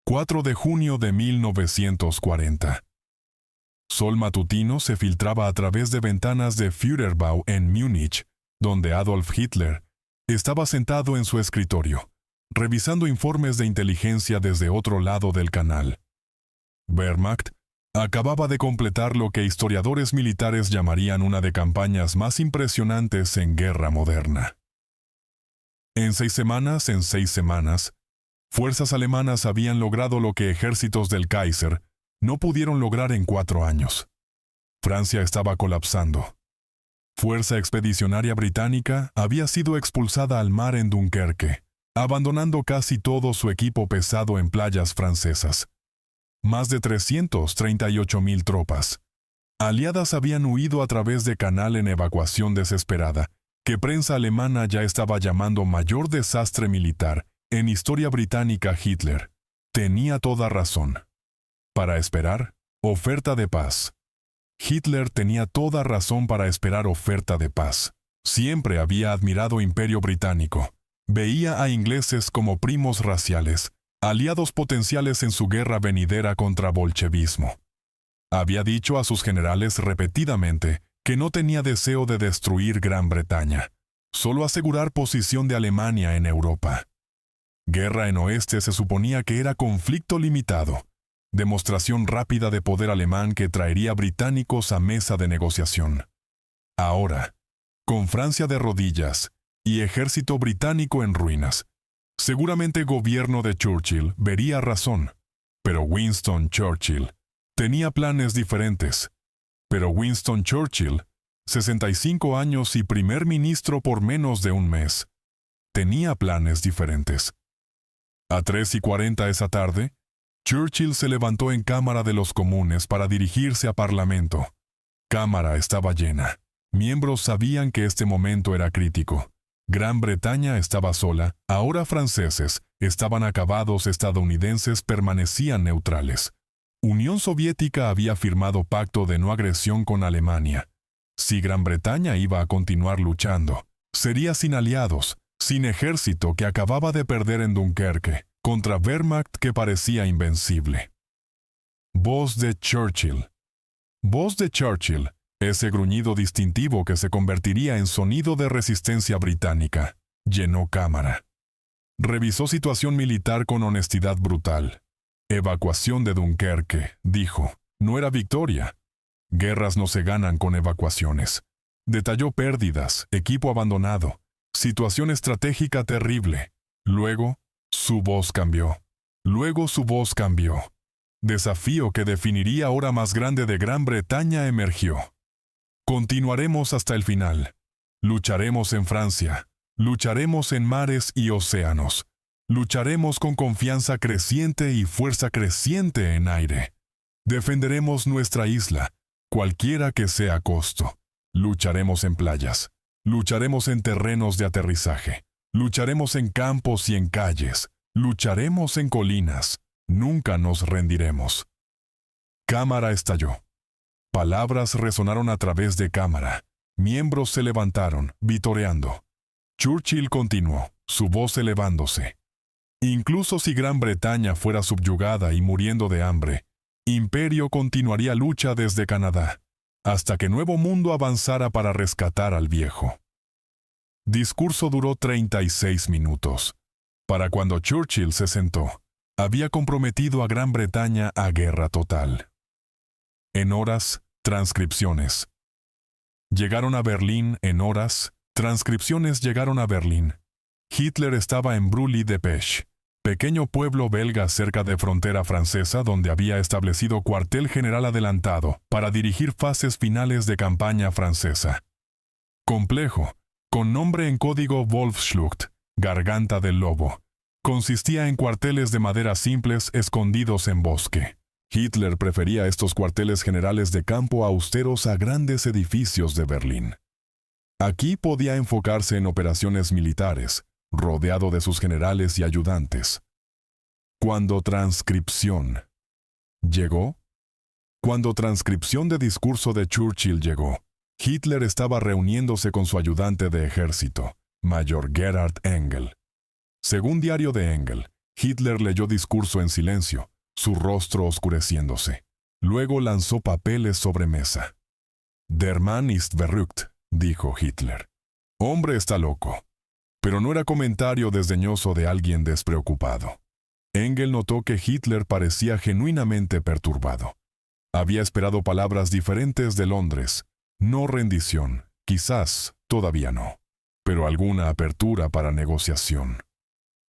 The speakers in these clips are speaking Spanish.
4 de junio de 1940. Sol matutino se filtraba a través de ventanas de Führerbau en Múnich, donde Adolf Hitler estaba sentado en su escritorio, revisando informes de inteligencia desde otro lado del canal. Wehrmacht acababa de completar lo que historiadores militares llamarían una de campañas más impresionantes en guerra moderna. En 6 semanas, fuerzas alemanas habían logrado lo que ejércitos del Kaiser no pudieron lograr en 4 años. Francia estaba colapsando. Fuerza expedicionaria británica había sido expulsada al mar en Dunkerque, abandonando casi todo su equipo pesado en playas francesas. Más de 338,000 tropas aliadas habían huido a través de canal en evacuación desesperada, que prensa alemana ya estaba llamando mayor desastre militar en historia británica. Hitler tenía toda razón. Para esperar, oferta de paz. Hitler tenía toda razón para esperar oferta de paz. Siempre había admirado Imperio Británico. Veía a ingleses como primos raciales, aliados potenciales en su guerra venidera contra bolchevismo. Había dicho a sus generales repetidamente que no tenía deseo de destruir Gran Bretaña, solo asegurar posición de Alemania en Europa. Guerra en Oeste se suponía que era conflicto limitado, demostración rápida de poder alemán que traería británicos a mesa de negociación. Ahora, con Francia de rodillas y ejército británico en ruinas, seguramente gobierno de Churchill vería razón, pero Winston Churchill tenía planes diferentes. Pero Winston Churchill, 65 años y primer ministro por menos de un mes, tenía planes diferentes. A 3:40 esa tarde, Churchill se levantó en Cámara de los Comunes para dirigirse a Parlamento. Cámara estaba llena. Miembros sabían que este momento era crítico. Gran Bretaña estaba sola, ahora franceses estaban acabados, estadounidenses permanecían neutrales. Unión Soviética había firmado pacto de no agresión con Alemania. Si Gran Bretaña iba a continuar luchando, sería sin aliados, sin ejército que acababa de perder en Dunkerque, contra Wehrmacht que parecía invencible. Voz de Churchill. Voz de Churchill, ese gruñido distintivo que se convertiría en sonido de resistencia británica, llenó Cámara. Revisó situación militar con honestidad brutal. Evacuación de Dunkerque, dijo, no era victoria. Guerras no se ganan con evacuaciones. Detalló pérdidas, equipo abandonado, situación estratégica terrible. Luego, su voz cambió. Desafío que definiría hora más grande de Gran Bretaña emergió. Continuaremos hasta el final. Lucharemos en Francia. Lucharemos en mares y océanos. Lucharemos con confianza creciente y fuerza creciente en aire. Defenderemos nuestra isla, cualquiera que sea costo. Lucharemos en playas. Lucharemos en terrenos de aterrizaje. Lucharemos en campos y en calles. Lucharemos en colinas. Nunca nos rendiremos. Cámara estalló. Palabras resonaron a través de Cámara. Miembros se levantaron, vitoreando. Churchill continuó, su voz elevándose. Incluso si Gran Bretaña fuera subyugada y muriendo de hambre, Imperio continuaría lucha desde Canadá, hasta que Nuevo Mundo avanzara para rescatar al Viejo. Discurso duró 36 minutos. Para cuando Churchill se sentó, había comprometido a Gran Bretaña a guerra total. En horas, transcripciones. Llegaron a Berlín en horas, transcripciones llegaron a Berlín. Hitler estaba en Brully-de-Pech, pequeño pueblo belga cerca de frontera francesa donde había establecido cuartel general adelantado para dirigir fases finales de campaña francesa. Complejo, con nombre en código Wolfsschlucht, garganta del lobo. Consistía en cuarteles de madera simples escondidos en bosque. Hitler prefería estos cuarteles generales de campo austeros a grandes edificios de Berlín. Aquí podía enfocarse en operaciones militares, rodeado de sus generales y ayudantes. Cuando transcripción llegó, cuando transcripción de discurso de Churchill llegó, Hitler estaba reuniéndose con su ayudante de ejército, Mayor Gerhard Engel. Según diario de Engel, Hitler leyó discurso en silencio, su rostro oscureciéndose. Luego lanzó papeles sobre mesa. Der Mann ist verrückt, dijo Hitler. Hombre está loco. Pero no era comentario desdeñoso de alguien despreocupado. Engel notó que Hitler parecía genuinamente perturbado. Había esperado palabras diferentes de Londres. No rendición, quizás, todavía no. Pero alguna apertura para negociación.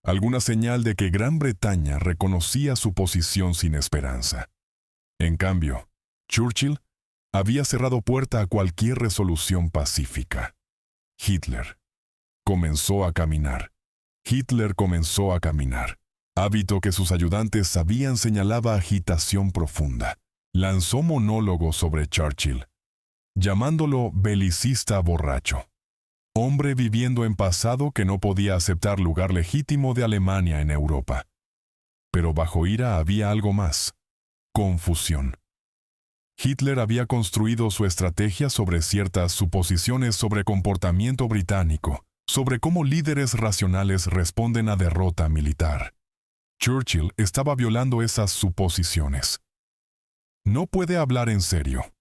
Alguna señal de que Gran Bretaña reconocía su posición sin esperanza. En cambio, Churchill había cerrado puerta a cualquier resolución pacífica. Hitler comenzó a caminar. Hitler comenzó a caminar. Hábito que sus ayudantes sabían señalaba agitación profunda. Lanzó monólogos sobre Churchill, llamándolo belicista borracho. Hombre viviendo en pasado que no podía aceptar lugar legítimo de Alemania en Europa. Pero bajo ira había algo más: confusión. Hitler había construido su estrategia sobre ciertas suposiciones sobre comportamiento británico, sobre cómo líderes racionales responden a derrota militar. Churchill estaba violando esas suposiciones. No puede hablar en serio.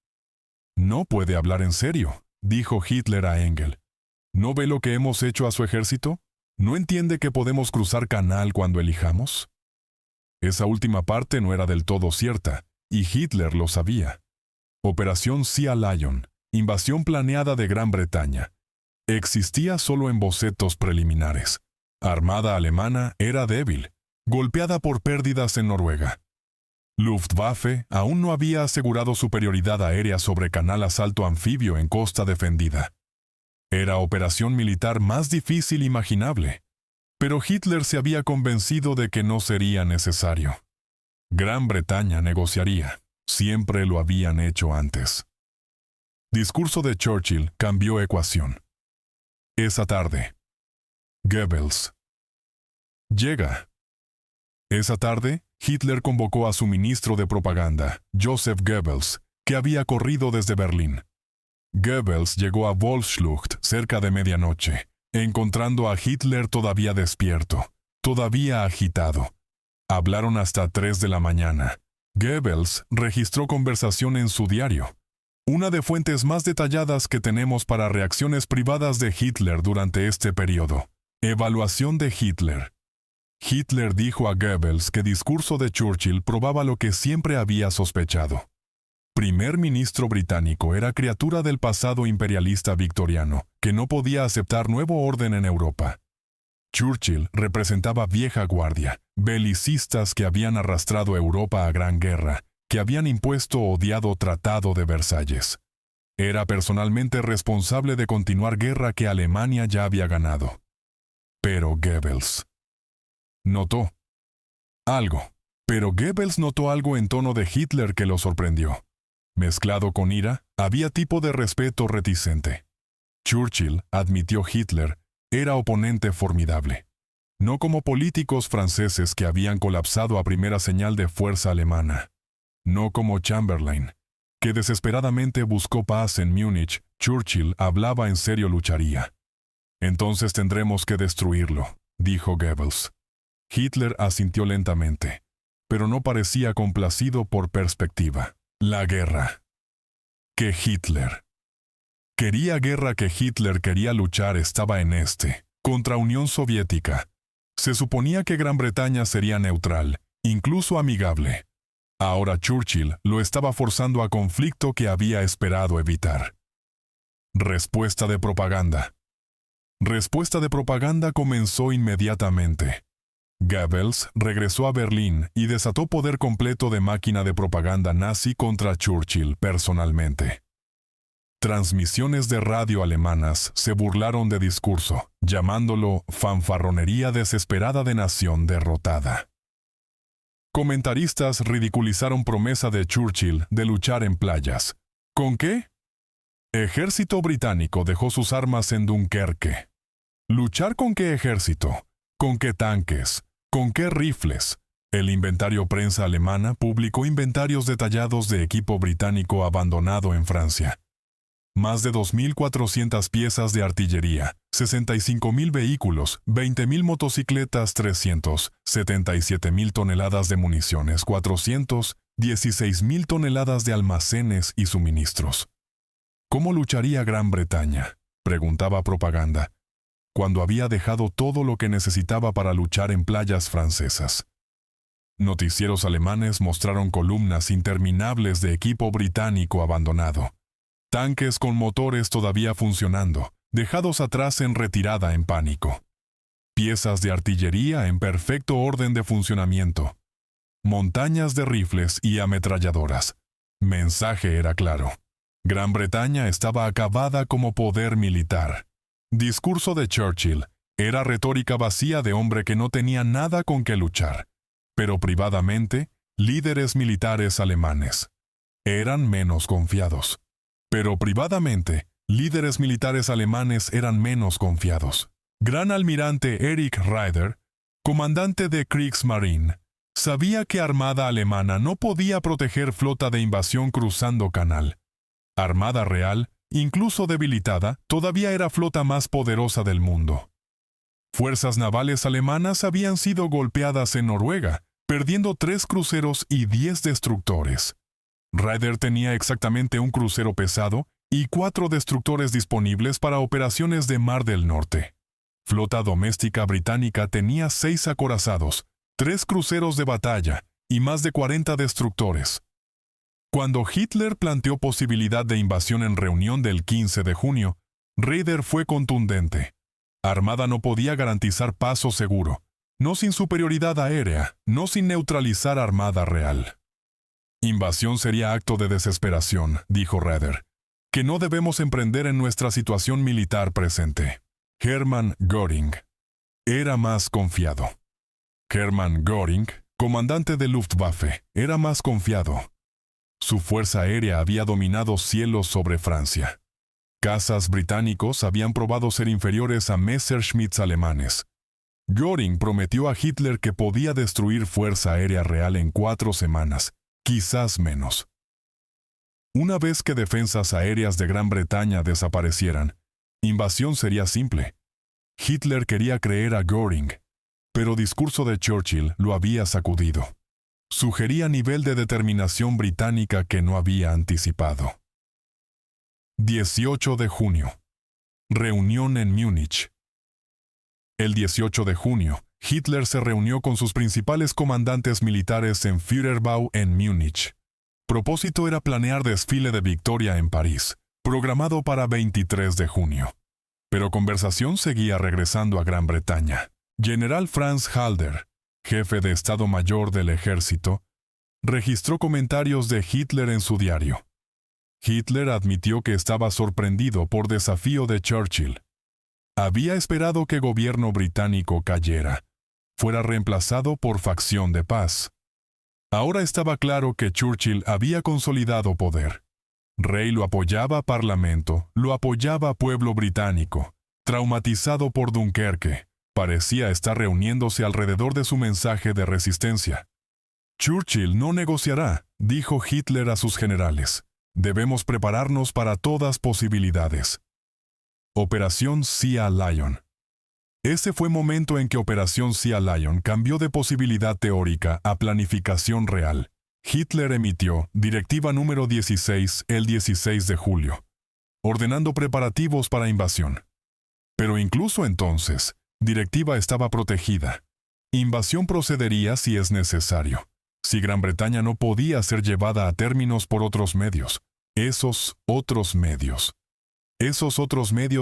No puede hablar en serio, dijo Hitler a Engel. ¿No ve lo que hemos hecho a su ejército? ¿No entiende que podemos cruzar canal cuando elijamos? Esa última parte no era del todo cierta, y Hitler lo sabía. Operación Sea Lion, invasión planeada de Gran Bretaña. Existía solo en bocetos preliminares. Armada alemana era débil, golpeada por pérdidas en Noruega. Luftwaffe aún no había asegurado superioridad aérea sobre canal asalto anfibio en costa defendida. Era operación militar más difícil imaginable, pero Hitler se había convencido de que no sería necesario. Gran Bretaña negociaría. Siempre lo habían hecho antes. Discurso de Churchill cambió ecuación. Esa tarde. Goebbels. Llega. Esa tarde, Hitler convocó a su ministro de propaganda, Joseph Goebbels, que había corrido desde Berlín. Goebbels llegó a Wolfsschlucht cerca de medianoche, encontrando a Hitler todavía despierto, todavía agitado. Hablaron hasta 3 de la mañana. Goebbels registró conversación en su diario, una de fuentes más detalladas que tenemos para reacciones privadas de Hitler durante este periodo. Evaluación de Hitler. Hitler dijo a Goebbels que discurso de Churchill probaba lo que siempre había sospechado. Primer ministro británico era criatura del pasado imperialista victoriano, que no podía aceptar nuevo orden en Europa. Churchill representaba vieja guardia, belicistas que habían arrastrado a Europa a gran guerra, que habían impuesto odiado Tratado de Versalles. Era personalmente responsable de continuar guerra que Alemania ya había ganado. Pero Goebbels notó algo. Pero Goebbels notó algo en tono de Hitler que lo sorprendió. Mezclado con ira, había tipo de respeto reticente. Churchill, admitió Hitler, era oponente formidable. No como políticos franceses que habían colapsado a primera señal de fuerza alemana. No como Chamberlain, que desesperadamente buscó paz en Múnich. Churchill hablaba en serio lucharía. Entonces tendremos que destruirlo, dijo Goebbels. Hitler asintió lentamente, pero no parecía complacido por perspectiva. La guerra. Que Hitler quería guerra que Hitler quería luchar estaba en contra Unión Soviética. Se suponía que Gran Bretaña sería neutral, incluso amigable. Ahora Churchill lo estaba forzando a conflicto que había esperado evitar. Respuesta de propaganda. Respuesta de propaganda comenzó inmediatamente. Goebbels regresó a Berlín y desató poder completo de máquina de propaganda nazi contra Churchill personalmente. Transmisiones de radio alemanas se burlaron de discurso, llamándolo fanfarronería desesperada de nación derrotada. Comentaristas ridiculizaron promesa de Churchill de luchar en playas. ¿Con qué? Ejército británico dejó sus armas en Dunkerque. ¿Luchar con qué ejército? ¿Con qué tanques? ¿Con qué rifles? El inventario prensa alemana publicó inventarios detallados de equipo británico abandonado en Francia. más de 2.400 piezas de artillería, 65.000 vehículos, 20.000 motocicletas, 377.000 toneladas de municiones, 416.000 toneladas de almacenes y suministros. ¿Cómo lucharía Gran Bretaña?, preguntaba Propaganda, cuando había dejado todo lo que necesitaba para luchar en playas francesas. Noticieros alemanes mostraron columnas interminables de equipo británico abandonado, tanques con motores todavía funcionando, dejados atrás en retirada en pánico, piezas de artillería en perfecto orden de funcionamiento, montañas de rifles y ametralladoras. Mensaje era claro. Gran Bretaña estaba acabada como poder militar. Discurso de Churchill era retórica vacía de hombre que no tenía nada con qué luchar. Pero privadamente, líderes militares alemanes eran menos confiados. Gran almirante Erich Raeder, comandante de Kriegsmarine, sabía que armada alemana no podía proteger flota de invasión cruzando canal. Armada real, incluso debilitada, todavía era flota más poderosa del mundo. Fuerzas navales alemanas habían sido golpeadas en Noruega, perdiendo 3 cruceros y 10 destructores. Raeder tenía exactamente un crucero pesado y 4 destructores disponibles para operaciones de Mar del Norte. Flota doméstica británica tenía 6 acorazados, 3 cruceros de batalla y más de 40 destructores. Cuando Hitler planteó posibilidad de invasión en reunión del 15 de junio, Raeder fue contundente. Armada no podía garantizar paso seguro, no sin superioridad aérea, no sin neutralizar armada real. Invasión sería acto de desesperación, dijo Raeder, que no debemos emprender en nuestra situación militar presente. Hermann Göring era más confiado. Hermann Göring, comandante de Luftwaffe, era más confiado. Su fuerza aérea había dominado cielos sobre Francia. Cazas británicos habían probado ser inferiores a Messerschmitts alemanes. Göring prometió a Hitler que podía destruir fuerza aérea real en 4 semanas, quizás menos. Una vez que defensas aéreas de Gran Bretaña desaparecieran, invasión sería simple. Hitler quería creer a Göring, pero discurso de Churchill lo había sacudido. Sugería nivel de determinación británica que no había anticipado. 18 de junio. Reunión en Múnich. El 18 de junio, Hitler se reunió con sus principales comandantes militares en Führerbau en Múnich. Propósito era planear desfile de victoria en París, programado para 23 de junio. Pero conversación seguía regresando a Gran Bretaña. General Franz Halder, jefe de Estado Mayor del Ejército, registró comentarios de Hitler en su diario. Hitler admitió que estaba sorprendido por desafío de Churchill. Había esperado que el gobierno británico cayera, fuera reemplazado por facción de paz. Ahora estaba claro que Churchill había consolidado poder. Rey lo apoyaba Parlamento, lo apoyaba pueblo británico, traumatizado por Dunkerque. Parecía estar reuniéndose alrededor de su mensaje de resistencia. Churchill no negociará, dijo Hitler a sus generales. Debemos prepararnos para todas posibilidades. Operación Sea Lion. Ese fue momento en que Operación Sea Lion cambió de posibilidad teórica a planificación real. Hitler emitió Directiva número 16 el 16 de julio, ordenando preparativos para invasión. Pero incluso entonces, Directiva estaba protegida. Invasión procedería si es necesario. Si Gran Bretaña no podía ser llevada a términos por otros medios. Esos otros medios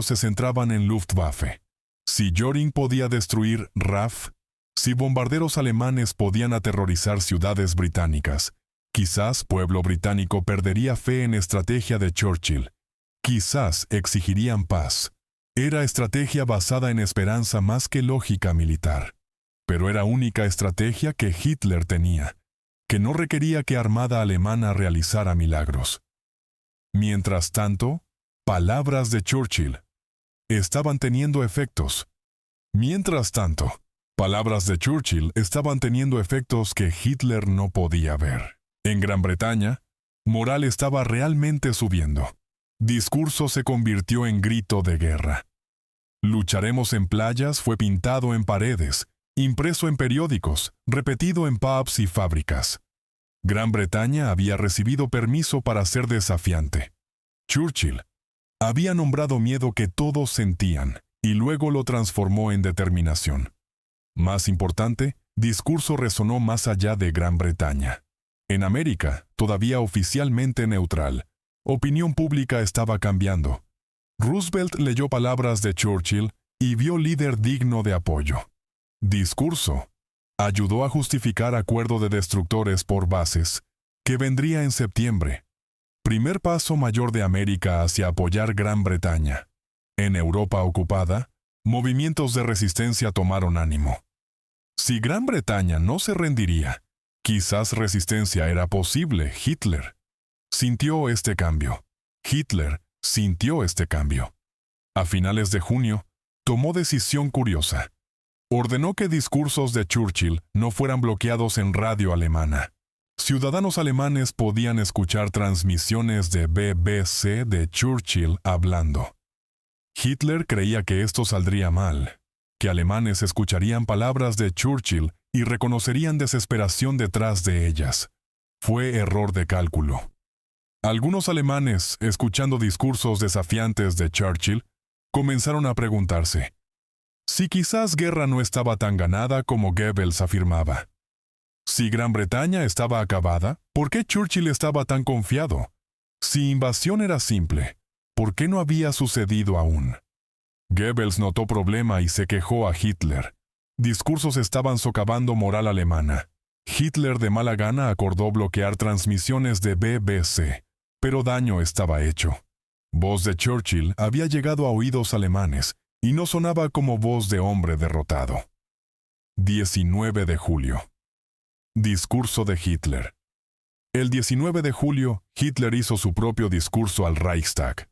se centraban en Luftwaffe. Si Göring podía destruir RAF, si bombarderos alemanes podían aterrorizar ciudades británicas, quizás pueblo británico perdería fe en estrategia de Churchill. Quizás exigirían paz. Era estrategia basada en esperanza más que lógica militar. Pero era única estrategia que Hitler tenía, que no requería que armada alemana realizara milagros. Mientras tanto, palabras de Churchill estaban teniendo efectos. Mientras tanto, palabras de Churchill estaban teniendo efectos que Hitler no podía ver. En Gran Bretaña, moral estaba realmente subiendo. Discurso se convirtió en grito de guerra. Lucharemos en playas fue pintado en paredes, impreso en periódicos, repetido en pubs y fábricas. Gran Bretaña había recibido permiso para ser desafiante. Churchill había nombrado miedo que todos sentían y luego lo transformó en determinación. Más importante, discurso resonó más allá de Gran Bretaña. En América, todavía oficialmente neutral, opinión pública estaba cambiando. Roosevelt leyó palabras de Churchill y vio líder digno de apoyo. Discurso ayudó a justificar acuerdo de destructores por bases, que vendría en septiembre. Primer paso mayor de América hacia apoyar Gran Bretaña. En Europa ocupada, movimientos de resistencia tomaron ánimo. Si Gran Bretaña no se rendiría, quizás resistencia era posible. Hitler sintió este cambio. Hitler sintió este cambio. A finales de junio, tomó decisión curiosa. Ordenó que discursos de Churchill no fueran bloqueados en radio alemana. Ciudadanos alemanes podían escuchar transmisiones de BBC de Churchill hablando. Hitler creía que esto saldría mal, que alemanes escucharían palabras de Churchill y reconocerían desesperación detrás de ellas. Fue error de cálculo. Algunos alemanes, escuchando discursos desafiantes de Churchill, comenzaron a preguntarse si quizás guerra no estaba tan ganada como Goebbels afirmaba. Si Gran Bretaña estaba acabada, ¿por qué Churchill estaba tan confiado? Si invasión era simple, ¿por qué no había sucedido aún? Goebbels notó problema y se quejó a Hitler. Discursos estaban socavando moral alemana. Hitler de mala gana acordó bloquear transmisiones de BBC, pero daño estaba hecho. Voz de Churchill había llegado a oídos alemanes y no sonaba como voz de hombre derrotado. 19 de julio. Discurso de Hitler. El 19 de julio, Hitler hizo su propio discurso al Reichstag.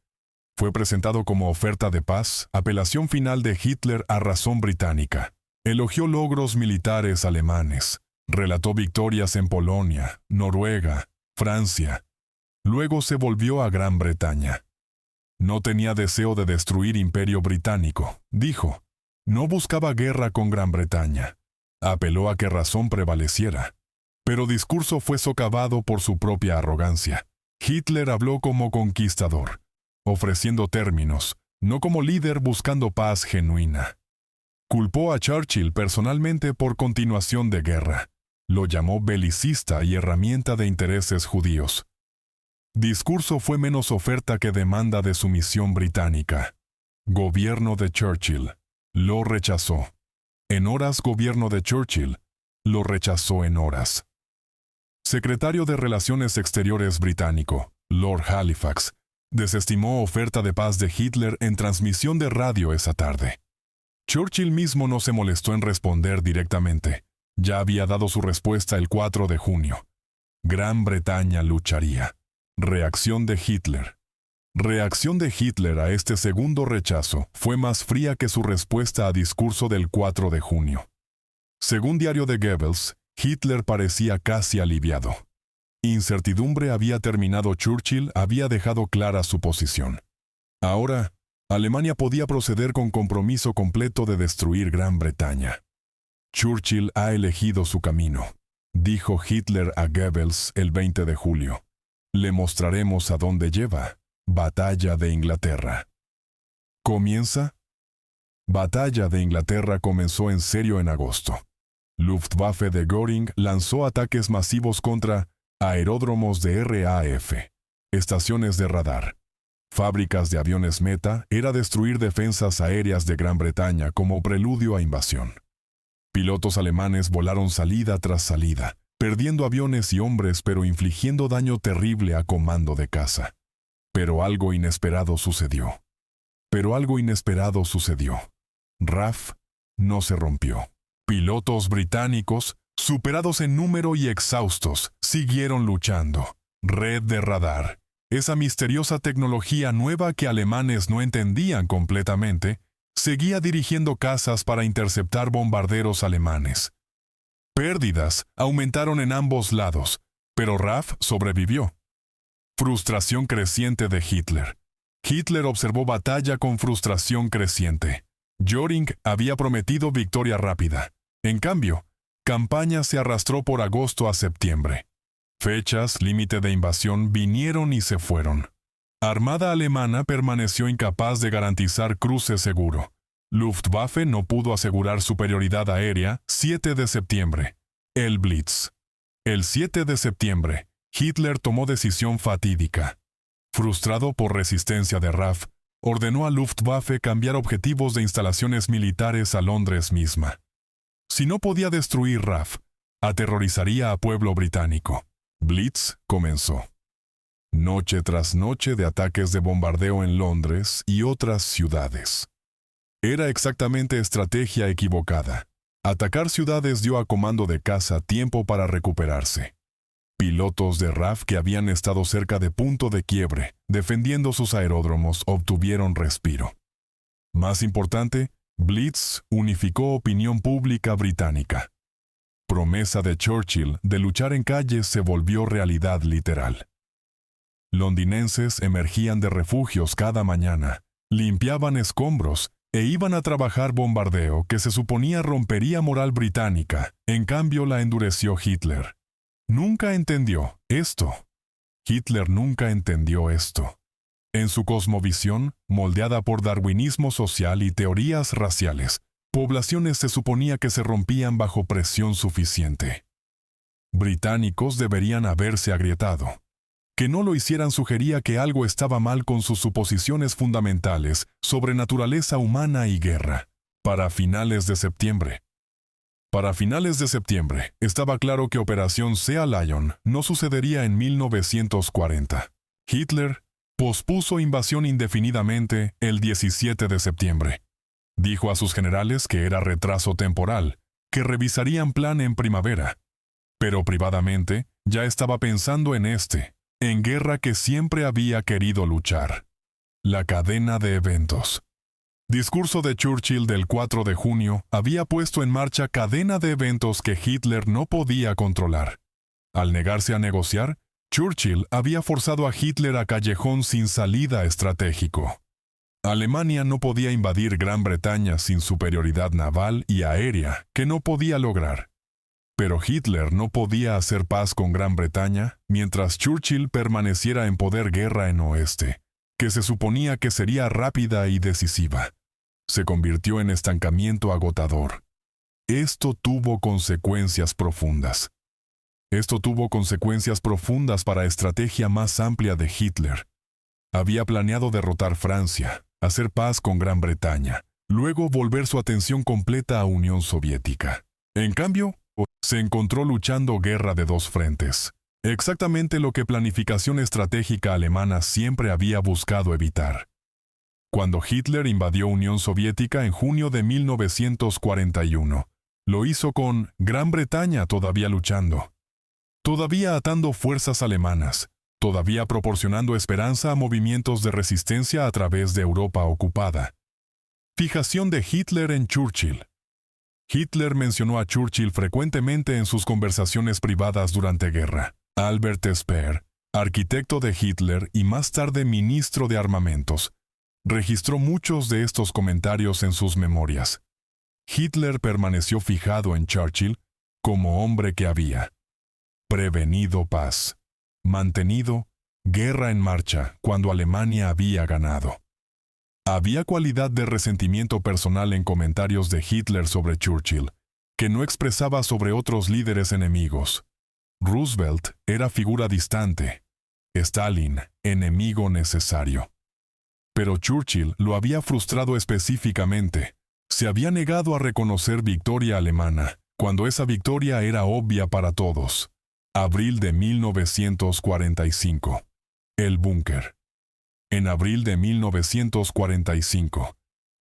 Fue presentado como oferta de paz, apelación final de Hitler a razón británica. Elogió logros militares alemanes. Relató victorias en Polonia, Noruega, Francia. Luego se volvió a Gran Bretaña. No tenía deseo de destruir Imperio Británico, dijo. No buscaba guerra con Gran Bretaña. Apeló a que razón prevaleciera. Pero discurso fue socavado por su propia arrogancia. Hitler habló como conquistador, ofreciendo términos, no como líder buscando paz genuina. Culpó a Churchill personalmente por continuación de guerra. Lo llamó belicista y herramienta de intereses judíos. Discurso fue menos oferta que demanda de sumisión británica. Gobierno de Churchill. Lo rechazó. En horas gobierno de Churchill. Lo rechazó en horas. Secretario de Relaciones Exteriores británico, Lord Halifax, desestimó oferta de paz de Hitler en transmisión de radio esa tarde. Churchill mismo no se molestó en responder directamente. Ya había dado su respuesta el 4 de junio. Gran Bretaña lucharía. Reacción de Hitler. Reacción de Hitler a este segundo rechazo fue más fría que su respuesta a discurso del 4 de junio. Según diario de Goebbels, Hitler parecía casi aliviado. Incertidumbre había terminado. Churchill había dejado clara su posición. Ahora, Alemania podía proceder con compromiso completo de destruir Gran Bretaña. Churchill ha elegido su camino, dijo Hitler a Goebbels el 20 de julio. Le mostraremos a dónde lleva. Batalla de Inglaterra. ¿Comienza? Batalla de Inglaterra comenzó en serio en agosto. Luftwaffe de Göring lanzó ataques masivos contra aeródromos de RAF, estaciones de radar, fábricas de aviones. Meta era destruir defensas aéreas de Gran Bretaña como preludio a invasión. Pilotos alemanes volaron salida tras salida, perdiendo aviones y hombres pero infligiendo daño terrible a comando de caza. Pero algo inesperado sucedió. RAF no se rompió. Pilotos británicos, superados en número y exhaustos, siguieron luchando. Red de radar, esa misteriosa tecnología nueva que alemanes no entendían completamente, seguía dirigiendo cazas para interceptar bombarderos alemanes. Pérdidas aumentaron en ambos lados, pero RAF sobrevivió. Frustración creciente de Hitler. Hitler observó batalla con frustración creciente. Göring había prometido victoria rápida. En cambio, campaña se arrastró por agosto a septiembre. Fechas límite de invasión vinieron y se fueron. Armada alemana permaneció incapaz de garantizar cruce seguro. Luftwaffe no pudo asegurar superioridad aérea. 7 de septiembre. El Blitz. El 7 de septiembre, Hitler tomó decisión fatídica. Frustrado por resistencia de RAF, ordenó a Luftwaffe cambiar objetivos de instalaciones militares a Londres misma. Si no podía destruir RAF, aterrorizaría a pueblo británico. Blitz comenzó. Noche tras noche de ataques de bombardeo en Londres y otras ciudades. Era exactamente estrategia equivocada. Atacar ciudades dio a comando de caza tiempo para recuperarse. Pilotos de RAF que habían estado cerca de punto de quiebre, defendiendo sus aeródromos, obtuvieron respiro. Más importante, Blitz unificó opinión pública británica. Promesa de Churchill de luchar en calles se volvió realidad literal. Londinenses emergían de refugios cada mañana, limpiaban escombros e iban a trabajar bombardeo que se suponía rompería moral británica. En cambio la endureció Hitler. Nunca entendió esto. Hitler nunca entendió esto. En su cosmovisión, moldeada por darwinismo social y teorías raciales, poblaciones se suponía que se rompían bajo presión suficiente. Británicos deberían haberse agrietado. Que no lo hicieran sugería que algo estaba mal con sus suposiciones fundamentales sobre naturaleza humana y guerra. Para finales de septiembre, estaba claro que Operación Sea Lion no sucedería en 1940. Hitler pospuso invasión indefinidamente el 17 de septiembre. Dijo a sus generales que era retraso temporal, que revisarían plan en primavera. Pero privadamente ya estaba pensando en guerra que siempre había querido luchar. La cadena de eventos. Discurso de Churchill del 4 de junio había puesto en marcha cadena de eventos que Hitler no podía controlar. Al negarse a negociar, Churchill había forzado a Hitler a callejón sin salida estratégico. Alemania no podía invadir Gran Bretaña sin superioridad naval y aérea que no podía lograr. Pero Hitler no podía hacer paz con Gran Bretaña mientras Churchill permaneciera en poder guerra en oeste, que se suponía que sería rápida y decisiva. Se convirtió en estancamiento agotador. Esto tuvo consecuencias profundas. Para estrategia más amplia de Hitler. Había planeado derrotar Francia, hacer paz con Gran Bretaña, luego volver su atención completa a Unión Soviética. En cambio, se encontró luchando guerra de dos frentes, exactamente lo que planificación estratégica alemana siempre había buscado evitar. Cuando Hitler invadió Unión Soviética en junio de 1941, lo hizo con Gran Bretaña todavía luchando, todavía atando fuerzas alemanas, todavía proporcionando esperanza a movimientos de resistencia a través de Europa ocupada. Fijación de Hitler en Churchill. Hitler mencionó a Churchill frecuentemente en sus conversaciones privadas durante guerra. Albert Speer, arquitecto de Hitler y más tarde ministro de Armamentos, registró muchos de estos comentarios en sus memorias. Hitler permaneció fijado en Churchill como hombre que había prevenido paz, mantenido guerra en marcha cuando Alemania había ganado. Había cualidad de resentimiento personal en comentarios de Hitler sobre Churchill, que no expresaba sobre otros líderes enemigos. Roosevelt era figura distante, Stalin, enemigo necesario. Pero Churchill lo había frustrado específicamente. Se había negado a reconocer victoria alemana, cuando esa victoria era obvia para todos. Abril de 1945. El búnker. En abril de 1945,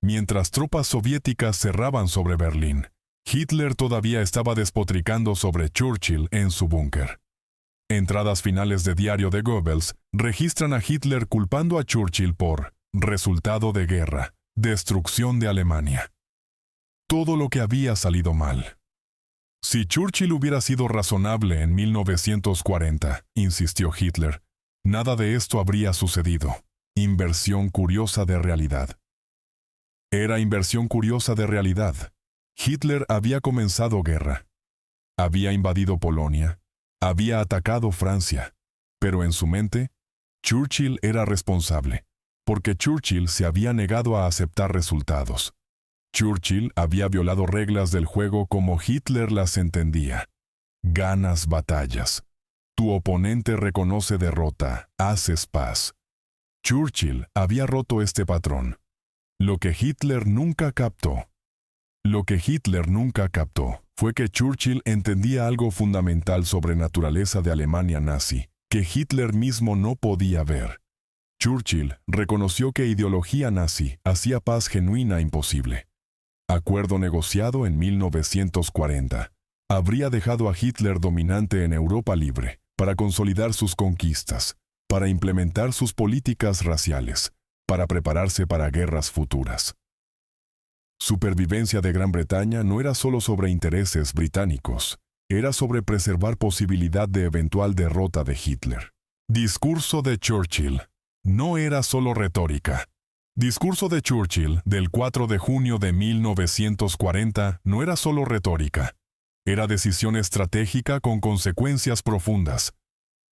mientras tropas soviéticas cerraban sobre Berlín, Hitler todavía estaba despotricando sobre Churchill en su búnker. Entradas finales de diario de Goebbels registran a Hitler culpando a Churchill por resultado de guerra, destrucción de Alemania. Todo lo que había salido mal. Si Churchill hubiera sido razonable en 1940, insistió Hitler, nada de esto habría sucedido. Inversión curiosa de realidad. Era inversión curiosa de realidad. Hitler había comenzado guerra. Había invadido Polonia. Había atacado Francia. Pero en su mente, Churchill era responsable, porque Churchill se había negado a aceptar resultados. Churchill había violado reglas del juego como Hitler las entendía. Ganas batallas. Tu oponente reconoce derrota, haces paz. Churchill había roto este patrón. Lo que Hitler nunca captó fue que Churchill entendía algo fundamental sobre naturaleza de Alemania nazi, que Hitler mismo no podía ver. Churchill reconoció que ideología nazi hacía paz genuina imposible. Acuerdo negociado en 1940. Habría dejado a Hitler dominante en Europa libre, para consolidar sus conquistas, para implementar sus políticas raciales, para prepararse para guerras futuras. Supervivencia de Gran Bretaña no era solo sobre intereses británicos, era sobre preservar posibilidad de eventual derrota de Hitler. Discurso de Churchill. No era solo retórica. Discurso de Churchill del 4 de junio de 1940 no era solo retórica. Era decisión estratégica con consecuencias profundas.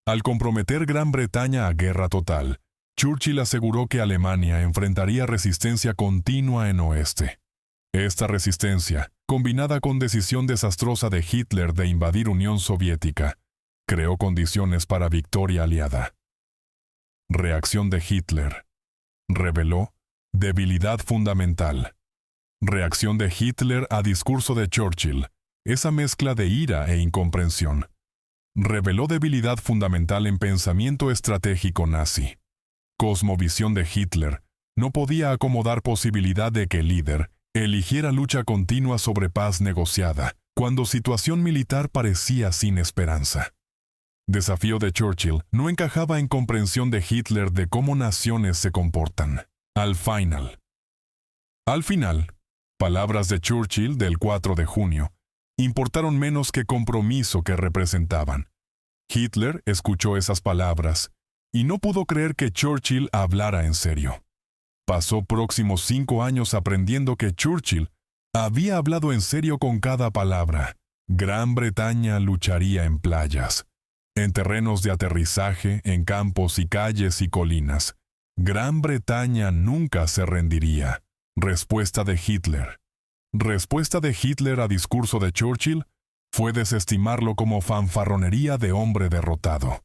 Al comprometer Gran Bretaña a guerra total, Churchill aseguró que Alemania enfrentaría resistencia continua en oeste. Esta resistencia, combinada con decisión desastrosa de Hitler de invadir Unión Soviética, creó condiciones para victoria aliada. Reacción de Hitler. Reveló debilidad fundamental. Reacción de Hitler a discurso de Churchill, esa mezcla de ira e incomprensión. Reveló debilidad fundamental en pensamiento estratégico nazi. Cosmovisión de Hitler no podía acomodar posibilidad de que el líder eligiera lucha continua sobre paz negociada, cuando situación militar parecía sin esperanza. Desafío de Churchill no encajaba en comprensión de Hitler de cómo naciones se comportan. Al final, palabras de Churchill del 4 de junio importaron menos que compromiso que representaban. Hitler escuchó esas palabras y no pudo creer que Churchill hablara en serio. Pasó próximos 5 años aprendiendo que Churchill había hablado en serio con cada palabra. Gran Bretaña lucharía en playas, en terrenos de aterrizaje, en campos y calles y colinas. Gran Bretaña nunca se rendiría. Respuesta de Hitler. Respuesta de Hitler a discurso de Churchill fue desestimarlo como fanfarronería de hombre derrotado.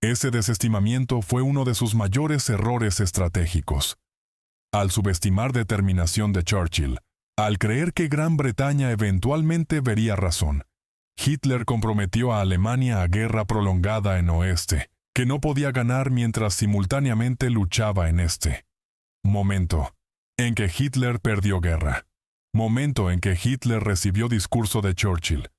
Ese desestimamiento fue uno de sus mayores errores estratégicos. Al subestimar determinación de Churchill, al creer que Gran Bretaña eventualmente vería razón, Hitler comprometió a Alemania a guerra prolongada en oeste, que no podía ganar mientras simultáneamente luchaba en este. Momento en que Hitler perdió guerra. Momento en que Hitler recibió discurso de Churchill.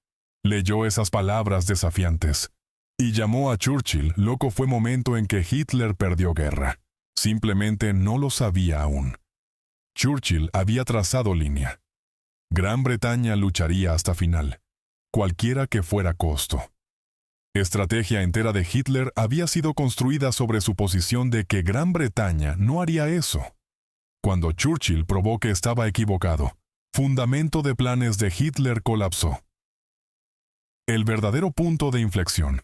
Leyó esas palabras desafiantes y llamó a Churchill loco. Fue momento en que Hitler perdió guerra. Simplemente no lo sabía aún. Churchill había trazado línea. Gran Bretaña lucharía hasta final, cualquiera que fuera costo. Estrategia entera de Hitler había sido construida sobre su posición de que Gran Bretaña no haría eso. Cuando Churchill probó que estaba equivocado, fundamento de planes de Hitler colapsó. El verdadero punto de inflexión.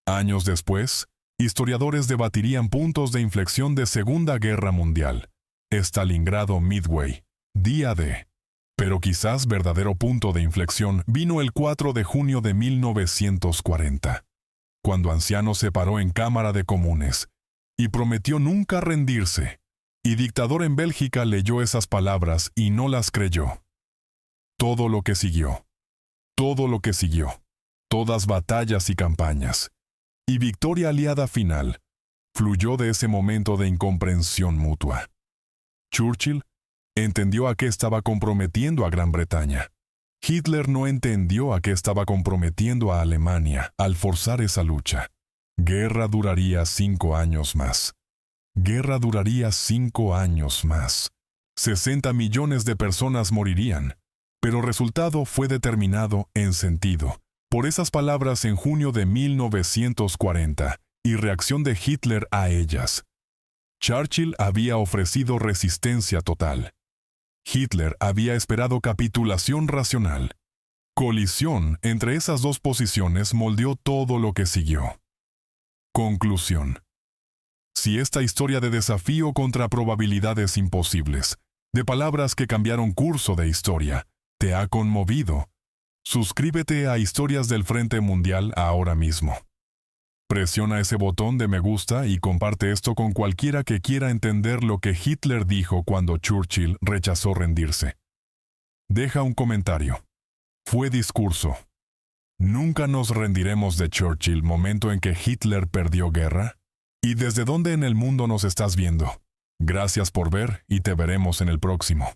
Años después, historiadores debatirían puntos de inflexión de Segunda Guerra Mundial. Stalingrado Midway, día D. Pero quizás verdadero punto de inflexión vino el 4 de junio de 1940, cuando Anciano se paró en Cámara de Comunes y prometió nunca rendirse, y dictador en Bélgica leyó esas palabras y no las creyó. Todo lo que siguió, todas batallas y campañas, y victoria aliada final, fluyó de ese momento de incomprensión mutua. Churchill entendió a qué estaba comprometiendo a Gran Bretaña. Hitler no entendió a qué estaba comprometiendo a Alemania al forzar esa lucha. Guerra duraría 5 años más. 60 millones de personas morirían, pero el resultado fue determinado en sentido por esas palabras en junio de 1940 y reacción de Hitler a ellas. Churchill había ofrecido resistencia total. Hitler había esperado capitulación racional. Colisión entre esas dos posiciones moldeó todo lo que siguió. Conclusión. Si esta historia de desafío contra probabilidades imposibles, de palabras que cambiaron curso de historia, te ha conmovido, suscríbete a Historias del Frente Mundial ahora mismo. Presiona ese botón de me gusta y comparte esto con cualquiera que quiera entender lo que Hitler dijo cuando Churchill rechazó rendirse. Deja un comentario. Fue discurso. ¿Nunca nos rendiremos de Churchill, momento en que Hitler perdió guerra? ¿Y desde dónde en el mundo nos estás viendo? Gracias por ver y te veremos en el próximo.